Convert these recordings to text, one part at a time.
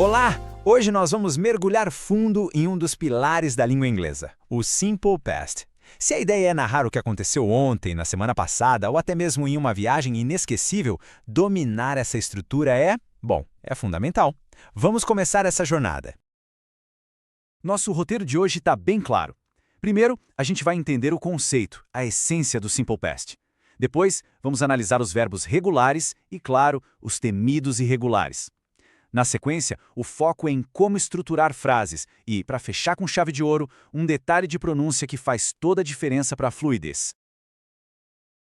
Olá! Hoje nós vamos mergulhar fundo em um dos pilares da língua inglesa, o Simple Past. Se a ideia é narrar o que aconteceu ontem, na semana passada ou até mesmo em uma viagem inesquecível, dominar essa estrutura é fundamental. Vamos começar essa jornada. Nosso roteiro de hoje está bem claro. Primeiro, a gente vai entender o conceito, a essência do Simple Past. Depois, vamos analisar os verbos regulares e, claro, os temidos irregulares. Na sequência, o foco é em como estruturar frases e, para fechar com chave de ouro, um detalhe de pronúncia que faz toda a diferença para a fluidez.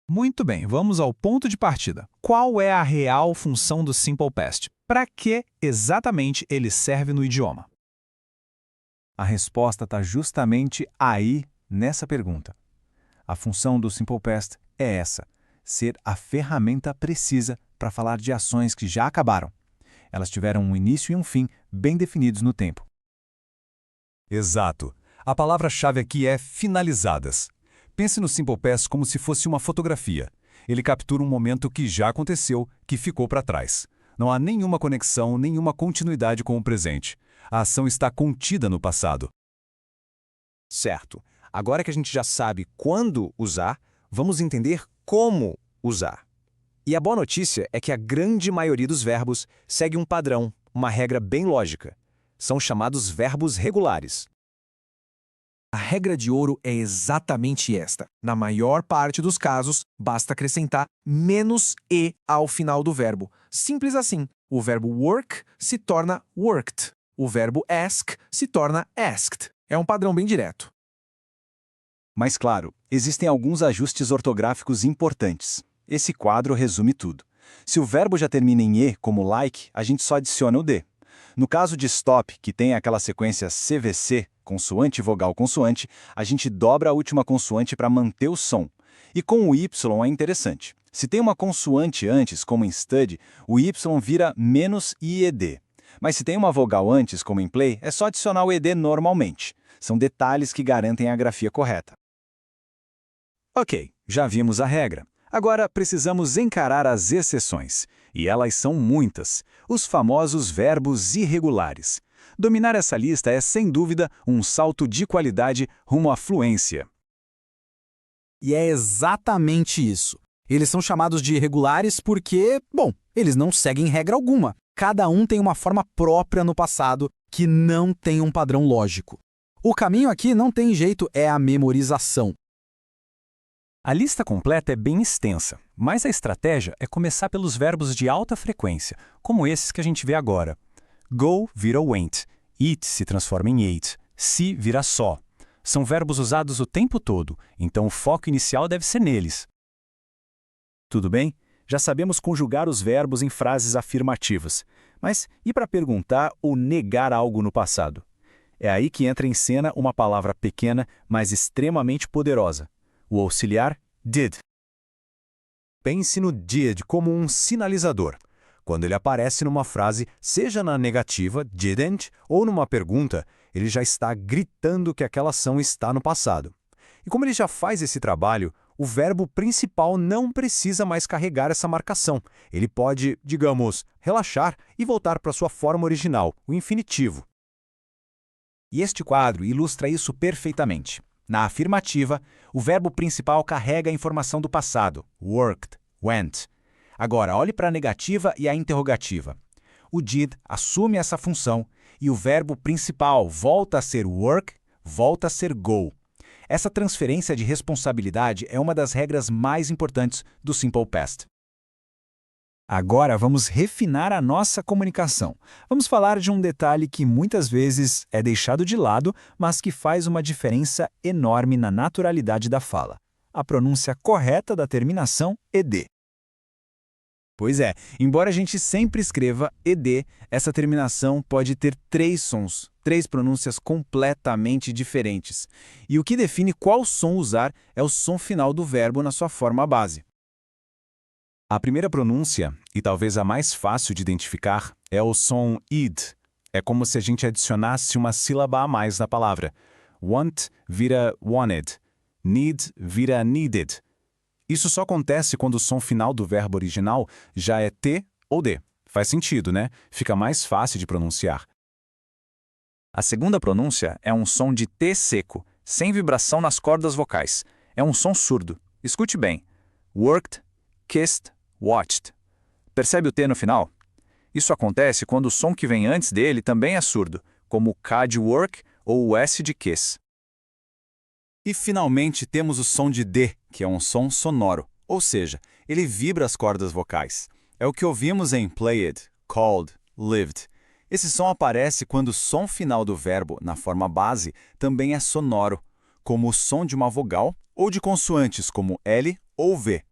Muito bem, vamos ao ponto de partida. Qual é a real função do Simple Past? Para que exatamente ele serve no idioma? A resposta está justamente aí, nessa pergunta. A função do Simple Past é essa: ser a ferramenta precisa para falar de ações que já acabaram. Elas tiveram um início e um fim bem definidos no tempo. Exato. A palavra-chave aqui é finalizadas. Pense no Simple Past como se fosse uma fotografia. Ele captura um momento que já aconteceu, que ficou para trás. Não há nenhuma conexão, nenhuma continuidade com o presente. A ação está contida no passado. Certo. Agora que a gente já sabe quando usar, vamos entender como usar. E a boa notícia é que a grande maioria dos verbos segue um padrão, uma regra bem lógica. São chamados verbos regulares. A regra de ouro é exatamente esta. Na maior parte dos casos, basta acrescentar menos "e" ao final do verbo. Simples assim. O verbo work se torna worked. O verbo ask se torna asked. É um padrão bem direto. Mas claro, existem alguns ajustes ortográficos importantes. Esse quadro resume tudo. Se o verbo já termina em "e", como like, a gente só adiciona o "d". No caso de stop, que tem aquela sequência CVC, consoante, vogal, consoante, a gente dobra a última consoante para manter o som. E com o Y é interessante. Se tem uma consoante antes, como em study, o Y vira menos IED. Mas se tem uma vogal antes, como em play, é só adicionar o ED normalmente. São detalhes que garantem a grafia correta. Ok, já vimos a regra. Agora precisamos encarar as exceções, e elas são muitas, os famosos verbos irregulares. Dominar essa lista é, sem dúvida, um salto de qualidade rumo à fluência. E é exatamente isso. Eles são chamados de irregulares porque, eles não seguem regra alguma. Cada um tem uma forma própria no passado que não tem um padrão lógico. O caminho aqui não tem jeito, é a memorização. A lista completa é bem extensa, mas a estratégia é começar pelos verbos de alta frequência, como esses que a gente vê agora. Go vira went, eat se transforma em ate, see vira saw. São verbos usados o tempo todo, então o foco inicial deve ser neles. Tudo bem? Já sabemos conjugar os verbos em frases afirmativas. Mas e para perguntar ou negar algo no passado? É aí que entra em cena uma palavra pequena, mas extremamente poderosa. O auxiliar did. Pense no did como um sinalizador. Quando ele aparece numa frase, seja na negativa, didn't, ou numa pergunta, ele já está gritando que aquela ação está no passado. E como ele já faz esse trabalho, o verbo principal não precisa mais carregar essa marcação. Ele pode, digamos, relaxar e voltar para sua forma original, o infinitivo. E este quadro ilustra isso perfeitamente. Na afirmativa, o verbo principal carrega a informação do passado, worked, went. Agora, olhe para a negativa e a interrogativa. O did assume essa função e o verbo principal volta a ser work, volta a ser go. Essa transferência de responsabilidade é uma das regras mais importantes do Simple Past. Agora vamos refinar a nossa comunicação. Vamos falar de um detalhe que muitas vezes é deixado de lado, mas que faz uma diferença enorme na naturalidade da fala. A pronúncia correta da terminação ED. Pois é, embora a gente sempre escreva ED, essa terminação pode ter 3 sons, 3 pronúncias completamente diferentes. E o que define qual som usar é o som final do verbo na sua forma base. A primeira pronúncia, e talvez a mais fácil de identificar, é o som id. É como se a gente adicionasse uma sílaba a mais na palavra. Want vira wanted. Need vira needed. Isso só acontece quando o som final do verbo original já é T ou D. Faz sentido, né? Fica mais fácil de pronunciar. A segunda pronúncia é um som de T seco, sem vibração nas cordas vocais. É um som surdo. Escute bem. Worked, kissed, watched. Percebe o T no final? Isso acontece quando o som que vem antes dele também é surdo, como o K de work ou o S de kiss. E finalmente temos o som de D, que é um som sonoro, ou seja, ele vibra as cordas vocais. É o que ouvimos em played, called, lived. Esse som aparece quando o som final do verbo, na forma base, também é sonoro, como o som de uma vogal ou de consoantes como L ou V.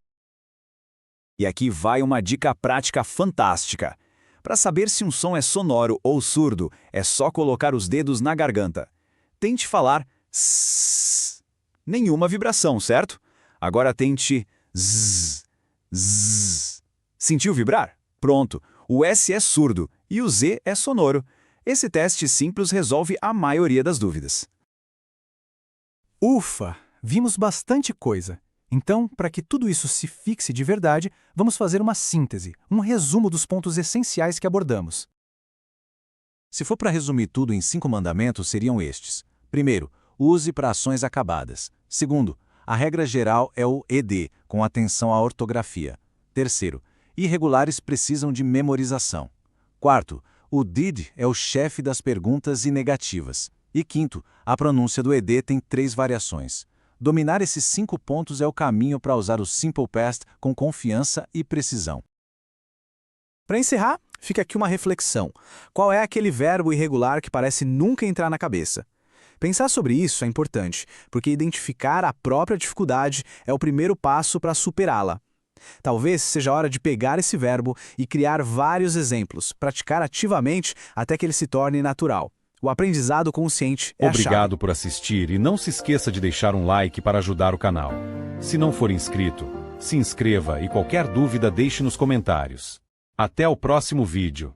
E aqui vai uma dica prática fantástica. Para saber se um som é sonoro ou surdo, é só colocar os dedos na garganta. Tente falar s. Nenhuma vibração, certo? Agora tente z. Z. Sentiu vibrar? Pronto, o S é surdo e o Z é sonoro. Esse teste simples resolve a maioria das dúvidas. Ufa! Vimos bastante coisa. Então, para que tudo isso se fixe de verdade, vamos fazer uma síntese, um resumo dos pontos essenciais que abordamos. Se for para resumir tudo em 5 mandamentos, seriam estes. Primeiro, use para ações acabadas. Segundo, a regra geral é o ED, com atenção à ortografia. Terceiro, irregulares precisam de memorização. Quarto, o did é o chefe das perguntas e negativas. E quinto, a pronúncia do ED tem 3 variações. Dominar esses 5 pontos é o caminho para usar o Simple Past com confiança e precisão. Para encerrar, fica aqui uma reflexão. Qual é aquele verbo irregular que parece nunca entrar na cabeça? Pensar sobre isso é importante, porque identificar a própria dificuldade é o primeiro passo para superá-la. Talvez seja a hora de pegar esse verbo e criar vários exemplos, praticar ativamente até que ele se torne natural. O aprendizado consciente é a chave. Obrigado por assistir e não se esqueça de deixar um like para ajudar o canal. Se não for inscrito, se inscreva e qualquer dúvida deixe nos comentários. Até o próximo vídeo.